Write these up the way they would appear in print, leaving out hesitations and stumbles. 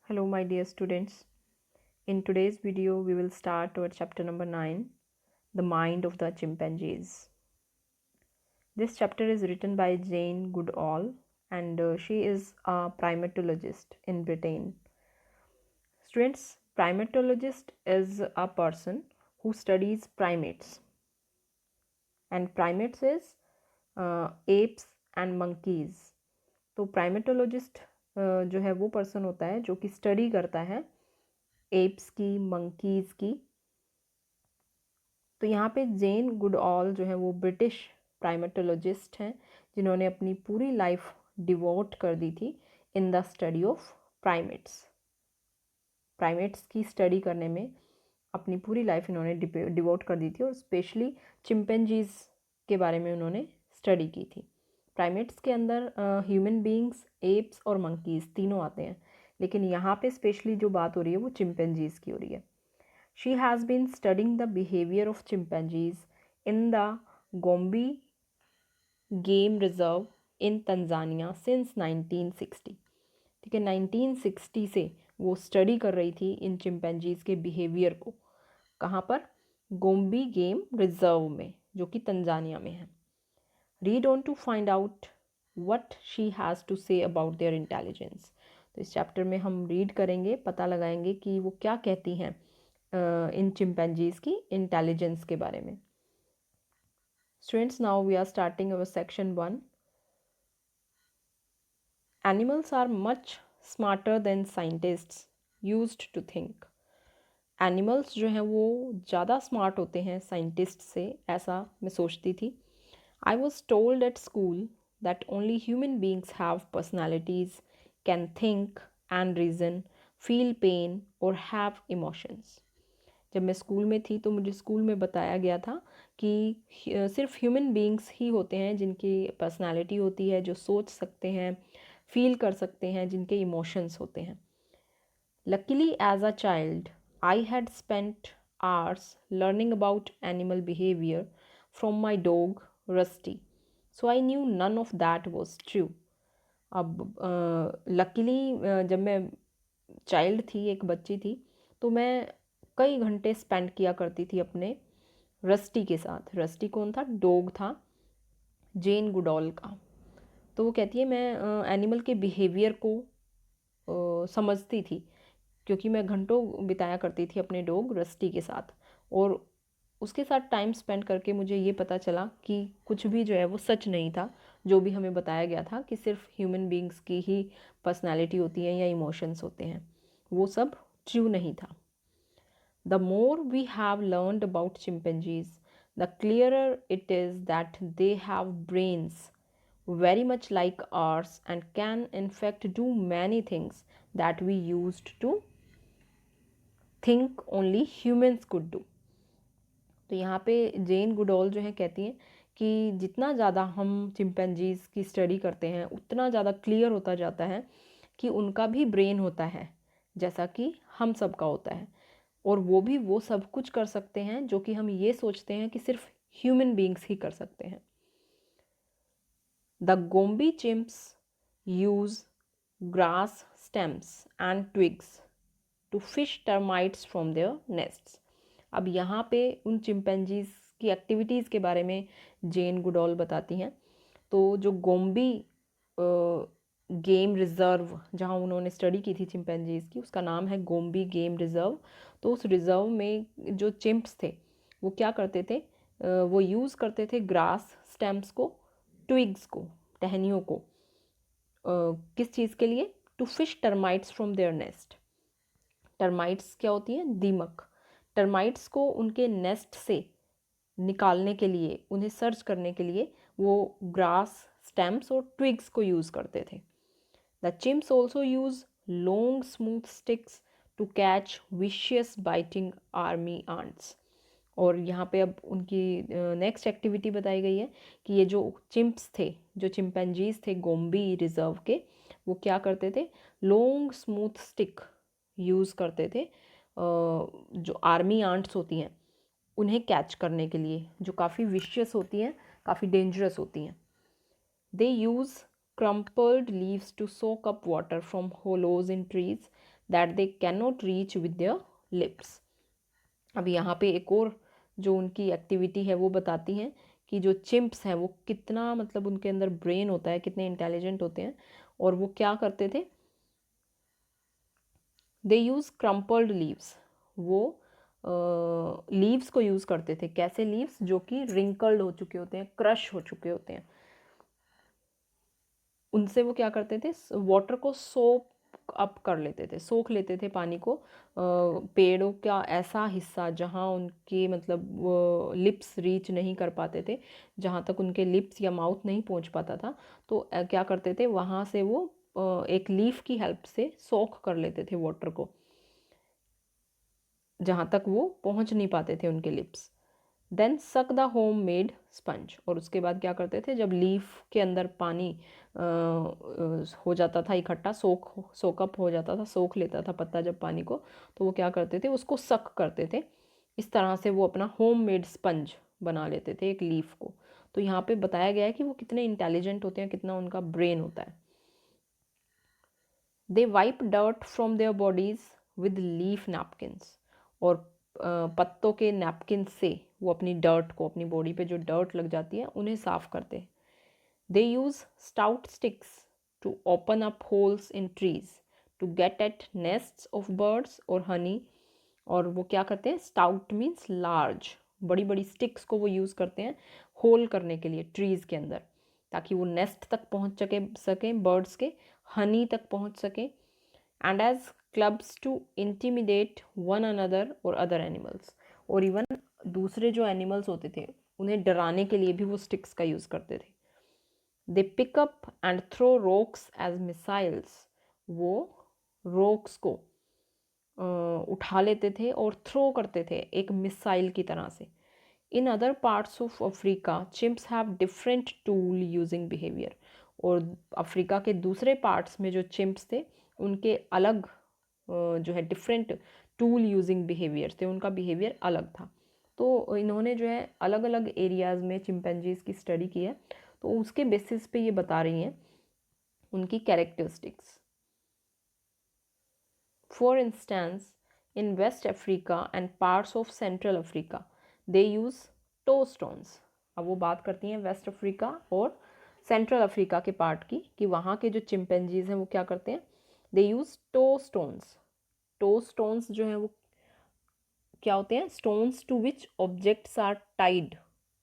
Hello my dear students. In today's video we will start our chapter number 9, The Mind of the Chimpanzees. This chapter is written by Jane Goodall and she is a primatologist in Britain. Students, primatologist is a person who studies primates, and primates is apes and monkeys. तो primatologist जो है वो person होता है जो कि study करता है एप्स की, मंकीज़ की। तो यहाँ पे जेन गुडऑल जो है वो ब्रिटिश प्राइमेटोलॉजिस्ट हैं जिन्होंने अपनी पूरी लाइफ डिवोट कर दी थी in the study of primates. Primates की स्टडी करने में अपनी पूरी लाइफ इन्होंने डिवोट कर दी थी और स्पेशली चिंपैंजीज के बारे में उन्होंने स्टडी की थी। प्राइमेट्स के अंदर ह्यूमन बींग्स, एप्स और मंकीज़ तीनों आते हैं, लेकिन यहाँ पे स्पेशली जो बात हो रही है वो चिंपैंजीज़ की हो रही है। She has been studying the behavior of chimpanzees in the Gombe Game Reserve in Tanzania since 1960। ठीक है, 1960 से वो स्टडी कर रही थी इन चिंपैंजीज के बिहेवियर को। कहाँ पर? गोम्बी गेम रिजर्व में, जो कि तंजानिया में है। Read on to find out what she has to say about their intelligence. तो इस चैप्टर में हम रीड करेंगे, पता लगाएंगे कि वो क्या कहती हैं इन चिंपैंजीज की इंटेलिजेंस के बारे में। Students, now we are starting our section 1। Animals are much smarter than scientists used to think. Animals जो हैं वो ज़्यादा स्मार्ट होते हैं साइंटिस्ट से, ऐसा मैं सोचती थी। I was told at school that only human beings have personalities, can think and reason, feel pain और हैव इमोशंस। जब मैं स्कूल में थी तो मुझे स्कूल में बताया गया था कि सिर्फ ह्यूमन बींग्स ही होते हैं जिनकी पर्सनालिटी होती है, जो सोच सकते हैं, फील कर सकते हैं, जिनके इमोशंस होते हैं। Luckily as a child I had spent hours learning about animal behaviour from my dog Rusty, so I knew none of that was true. अब लकीली जब मैं चाइल्ड थी, एक बच्ची थी, तो मैं कई घंटे स्पेंड किया करती थी अपने रस्टी के साथ। रस्टी कौन था? डॉग था जेन गुडॉल का। तो वो कहती है मैं एनिमल के बिहेवियर को समझती थी, क्योंकि मैं घंटों बिताया करती थी अपने डॉग रस्टी के साथ, और उसके साथ टाइम स्पेंड करके मुझे ये पता चला कि कुछ भी जो है वो सच नहीं था, जो भी हमें बताया गया था कि सिर्फ ह्यूमन बींग्स की ही पर्सनालिटी होती है या इमोशंस होते हैं, वो सब ट्रू नहीं था। The more we have learned about chimpanzees, the clearer it is that they have brains very much like ours and can in fact do many things that we used to think only humans could do। तो यहाँ पे Jane Goodall जो है कहती हैं कि जितना ज़्यादा हम चिंपैंजीज़ की स्टडी करते हैं उतना ज़्यादा क्लियर होता जाता है कि उनका भी ब्रेन होता है जैसा कि हम सब का होता है, और वो भी वो सब कुछ कर सकते हैं जो कि हम ये सोचते हैं कि सिर्फ ह्यूमन बींग्स ही कर सकते हैं। The Gombe chimps use grass stems and twigs to fish termites from their nests. अब यहाँ पे उन चिंपैंजीज की एक्टिविटीज़ के बारे में जेन गुडॉल बताती हैं। तो जो गोम्बी गेम रिज़र्व जहाँ उन्होंने स्टडी की थी चिंपैंजीज़ की, उसका नाम है गोम्बी गेम रिज़र्व। तो उस रिज़र्व में जो चिंप्स थे वो क्या करते थे, वो यूज़ करते थे ग्रास स्टेम्स को, ट्विग्स को, टहनियों को, किस चीज़ के लिए? To fish termites from their nest. Termites क्या होती हैं? दीमक। टर्माइट्स को उनके नेस्ट से निकालने के लिए, उन्हें सर्च करने के लिए वो ग्रास स्टेम्स और ट्विग्स को यूज़ करते थे। The chimps also use long smooth sticks to catch vicious biting army ants. और यहाँ पे अब उनकी नेक्स्ट एक्टिविटी बताई गई है कि ये जो चिम्प्स थे, जो चिंपैंजीज थे गोम्बी रिजर्व के, वो क्या करते थे? लॉन्ग स्मूथ स्टिक यूज़ करते थे जो आर्मी आंट्स होती हैं उन्हें कैच करने के लिए, जो काफ़ी विशियस होती हैं, काफ़ी डेंजरस होती हैं। They use crumpled leaves to soak up water from hollows in trees that they can not reach with their lips. अब यहाँ पे एक और जो उनकी एक्टिविटी है वो बताती हैं कि जो चिम्प्स हैं वो कितना मतलब उनके अंदर ब्रेन होता है, कितने इंटेलिजेंट होते हैं। और वो क्या करते थे, दे यूज़ क्रम्पल्ड लीव्स, वो लीव्स को यूज़ करते थे। कैसे लीव्स? जो कि रिंकल्ड हो चुके होते हैं, क्रश हो चुके होते हैं। उनसे वो क्या करते थे, वाटर को सोप अप कर लेते थे, सोख लेते थे पानी को। पेड़ों का ऐसा हिस्सा जहाँ उनके मतलब लिप्स रीच नहीं कर पाते थे, जहाँ तक उनके लिप्स या माउथ नहीं पहुँच पाता था, तो क्या करते थे, वहाँ से वो एक लीफ की हेल्प से सोख कर लेते थे वाटर को, जहाँ तक वो पहुँच नहीं पाते थे उनके lips. Then suck the home made sponge, और उसके बाद क्या करते थे, जब लीफ के अंदर पानी हो जाता था इकट्ठा, सोकअप हो जाता था, सोख लेता था पत्ता जब पानी को, तो वो क्या करते थे, उसको सक करते थे। इस तरह से वो अपना होम मेड स्पंज बना लेते थे एक लीफ को। तो यहाँ पे बताया गया है कि वो कितने इंटेलिजेंट होते हैं, कितना उनका ब्रेन होता है। They wipe dirt from their bodies with leaf napkins, और पत्तों के नैपकिन से वो अपनी डर्ट को, अपनी बॉडी पे जो डर्ट लग जाती है उन्हें साफ करते हैं। They use stout sticks to open up holes in trees to get at nests of birds और हनी। और वो क्या करते हैं, स्टाउट मीन्स लार्ज, बड़ी बड़ी स्टिक्स को वो यूज़ करते हैं होल करने के लिए ट्रीज़ के अंदर, ताकि वो नेस्ट तक पहुँच सकें बर्ड्स के, हनी तक पहुँच सकें, and as clubs to intimidate one another और अदर एनिमल्स। और इवन दूसरे जो एनिमल्स होते थे उन्हें डराने के लिए भी वो स्टिक्स का यूज़ करते थे। They pick up and throw rocks as missiles, वो रॉक्स को उठा लेते थे और थ्रो करते थे एक मिसाइल की तरह से। In other parts of Africa chimps have different tool using behaviour, और अफ्रीका के दूसरे पार्ट्स में जो चिम्प्स थे उनके अलग जो है डिफरेंट टूल यूजिंग बिहेवियर थे, उनका बिहेवियर अलग था। तो इन्होंने जो है अलग अलग एरियाज़ में चिंपैंजीज़ की स्टडी की है, तो उसके बेसिस पे ये बता रही हैं उनकी characteristics. For instance, in West Africa and parts of Central Africa, they use toe stones. अब वो बात करती हैं वेस्ट अफ्रीका और सेंट्रल अफ्रीका के पार्ट की, कि वहाँ के जो चिंपैंजीज हैं वो क्या करते हैं, they use tow stones. Tow stones जो हैं वो क्या होते हैं, stones to which objects are tied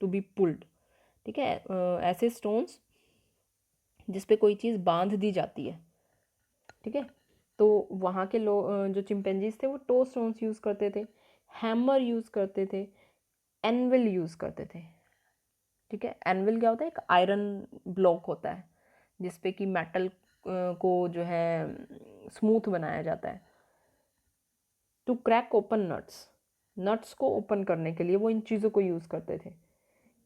to be pulled. ठीक है, ऐसे स्टोन्स जिस पे कोई चीज़ बांध दी जाती है। ठीक है, तो वहाँ के लोग जो चिंपैंजीज थे वो टो स्टोन्स यूज़ करते थे, हैमर यूज़ करते थे, एनविल यूज़ करते थे। ठीक है, एनविल क्या होता है, एक आयरन ब्लॉक होता है जिसपे कि मेटल को जो है स्मूथ बनाया जाता है। To crack open nuts, nuts को ओपन करने के लिए वो इन चीज़ों को यूज़ करते थे।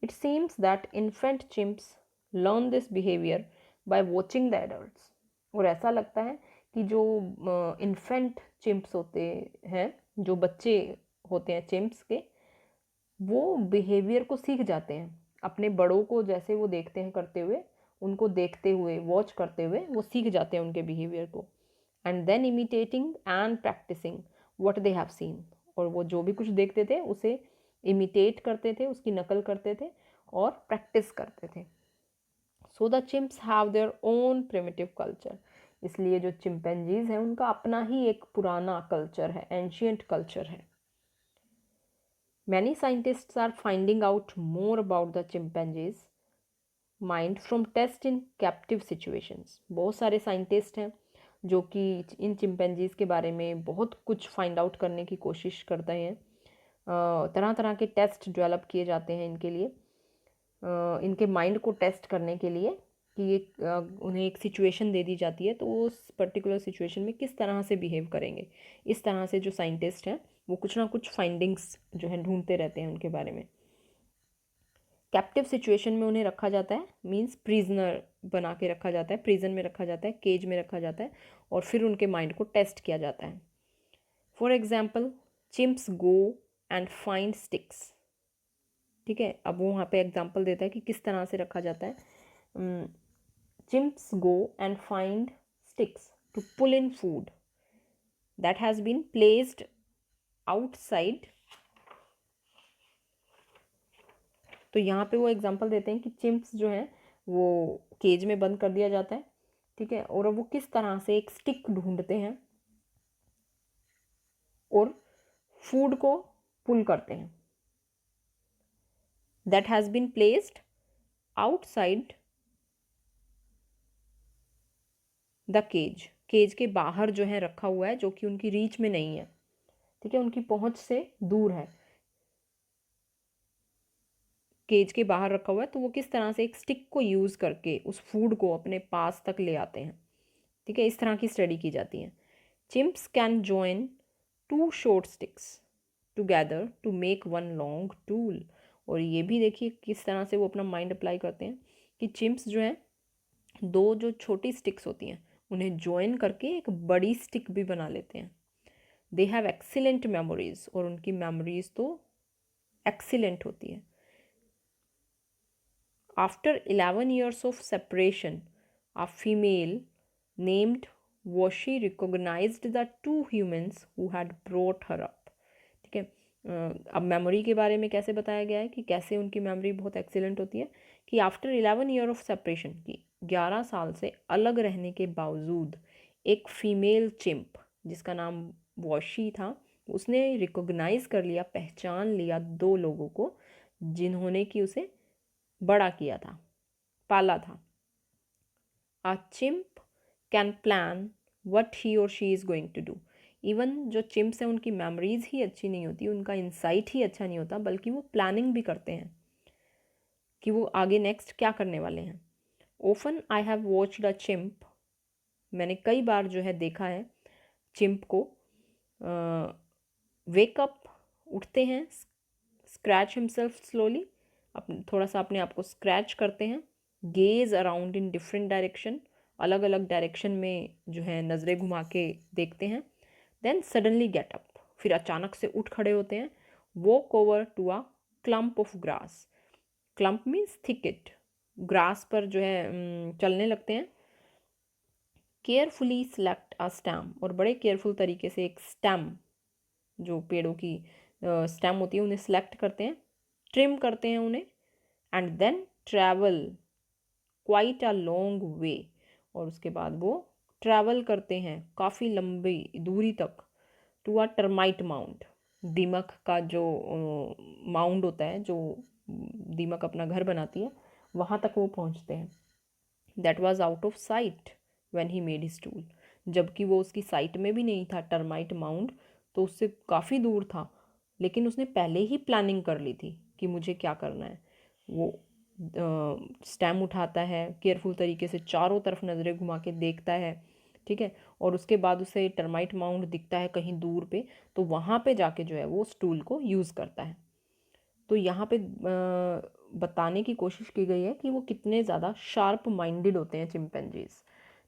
It seems that infant chimps learn this behaviour by watching the adults, और ऐसा लगता है कि जो इन्फेंट चिम्प्स होते हैं, जो बच्चे होते हैं चिम्प्स के, वो बिहेवियर को सीख जाते हैं अपने बड़ों को, जैसे वो देखते हैं करते हुए, उनको देखते हुए वॉच करते हुए वो सीख जाते हैं उनके बिहेवियर को। And then imitating and practising what they have seen, और वो जो भी कुछ देखते थे उसे इमिटेट करते थे, उसकी नकल करते थे और प्रैक्टिस करते थे। So the chimps have their own primitive culture, इसलिए जो चिंपैंजीज हैं उनका अपना ही एक पुराना कल्चर है, एंशियंट कल्चर है। Many scientists are finding out more about the chimpanzee's mind from test in captive situations. बहुत सारे साइंटिस्ट हैं जो कि इन चिंपैंजीज के बारे में बहुत कुछ फाइंड आउट करने की कोशिश करते हैं। तरह तरह के टेस्ट डेवलप किए जाते हैं इनके लिए, इनके माइंड को टेस्ट करने के लिए, कि ये उन्हें एक सिचुएशन दे दी जाती है तो वो उस पर्टिकुलर सिचुएशन में किस तरह से बिहेव करेंगे। इस तरह से जो साइंटिस्ट हैं वो कुछ ना कुछ फाइंडिंग्स जो है ढूंढते रहते हैं उनके बारे में। कैप्टिव सिचुएशन में उन्हें रखा जाता है, मींस प्रिजनर बना के रखा जाता है, प्रिजन में रखा जाता है, केज में रखा जाता है, और फिर उनके माइंड को टेस्ट किया जाता है। For example, chimps go and find sticks. ठीक है, अब वो वहाँ पे एग्जाम्पल देता है कि किस तरह से रखा जाता है। Chimps go and find sticks to pull in food. That has been placed outside. तो यहाँ पे वो एग्जांपल देते हैं कि चिम्प्स जो हैं वो केज में बंद कर दिया जाता है, ठीक है, और वो किस तरह से एक स्टिक ढूंढते हैं और फूड को पुल करते हैं। That has been placed outside the cage, cage के बाहर जो है रखा हुआ है, जो कि उनकी रीच में नहीं है, ठीक है, उनकी पहुंच से दूर है, केज के बाहर रखा हुआ है। तो वो किस तरह से एक स्टिक को यूज़ करके उस फूड को अपने पास तक ले आते हैं, ठीक है, इस तरह की स्टडी की जाती है। Chimps can join two short sticks together to make one long tool. और ये भी देखिए किस तरह से वो अपना माइंड अप्लाई करते हैं कि चिम्प्स जो है दो जो छोटी स्टिक्स होती हैं उन्हें ज्वाइन करके एक बड़ी स्टिक भी बना लेते हैं। दे हैव एक्सीलेंट मेमोरीज, और उनकी मेमोरीज तो एक्सीलेंट होती है। After 11 years of separation, a female named Washi recognized the two humans who had brought her up, ठीक है। अब मेमोरी के बारे में कैसे बताया गया है कि कैसे उनकी मेमोरी बहुत एक्सीलेंट होती है कि आफ्टर 11 year ऑफ सेपरेशन, की 11 साल से अलग रहने के बावजूद एक फीमेल चिंप जिसका नाम वॉशी था, उसने रिकॉग्नाइज कर लिया, पहचान लिया दो लोगों को जिन्होंने कि उसे बड़ा किया था, पाला था। A chimp can plan what he or she is going to do. Even जो चिम्प्स हैं उनकी मेमोरीज ही अच्छी नहीं होती, उनका इंसाइट ही अच्छा नहीं होता, बल्कि वो प्लानिंग भी करते हैं कि वो आगे नेक्स्ट क्या करने वाले हैं। Often I have watched a chimp, मैंने कई बार जो है देखा है चिंप को वेकअप, उठते हैं, स्क्रैच हिमसेल्फ स्लोली, थोड़ा सा अपने आप को स्क्रैच करते हैं, gauge around in different direction, अलग अलग डायरेक्शन में जो है नज़रें घुमा के देखते हैं। देन सडनली गेट अप, फिर अचानक से उठ खड़े होते हैं। Walk over to a clump of grass, clump means thicket, grass पर जो है चलने लगते हैं। केयरफुली सेलेक्ट अ स्टैम, और बड़े केयरफुल तरीके से एक स्टैम, जो पेड़ों की स्टेम होती है, उन्हें सेलेक्ट करते हैं, ट्रिम करते हैं उन्हें, and then travel quite a long way, और उसके बाद वो ट्रैवल करते हैं काफ़ी लंबी दूरी तक, टू अ टर्माइट माउंड, दीमक का जो माउंड होता है, जो दीमक अपना घर बनाती है, वहाँ तक वो पहुँचते हैं। That was out of site when he made his tool, जबकि वो उसकी साइट में भी नहीं था टर्माइट माउंड, तो उससे काफ़ी दूर था, लेकिन उसने पहले ही प्लानिंग कर ली थी कि मुझे क्या करना है। वो स्टैम उठाता है, केयरफुल तरीके से चारों तरफ नज़रें घुमा के देखता है, ठीक है, और उसके बाद उसे टर्माइट माउंड दिखता है कहीं दूर पे, तो वहाँ पे जाके जो है वो स्टूल को यूज़ करता है। तो यहाँ पे बताने की कोशिश की गई है कि वो कितने ज़्यादा शार्प माइंडेड होते हैं चिंपैंजीज,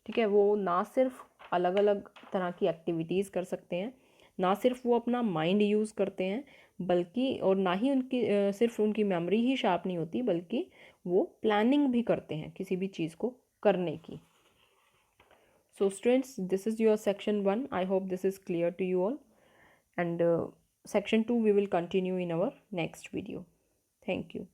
ठीक है। वो ना सिर्फ अलग अलग तरह की एक्टिविटीज़ कर सकते हैं, ना सिर्फ वो अपना माइंड यूज़ करते हैं, बल्कि और ना ही उनकी सिर्फ उनकी मेमोरी ही शार्प नहीं होती, बल्कि वो प्लानिंग भी करते हैं किसी भी चीज़ को करने की। So students, this is your section 1. I hope this is clear to you all, and section 2 we will continue in our next video. Thank you.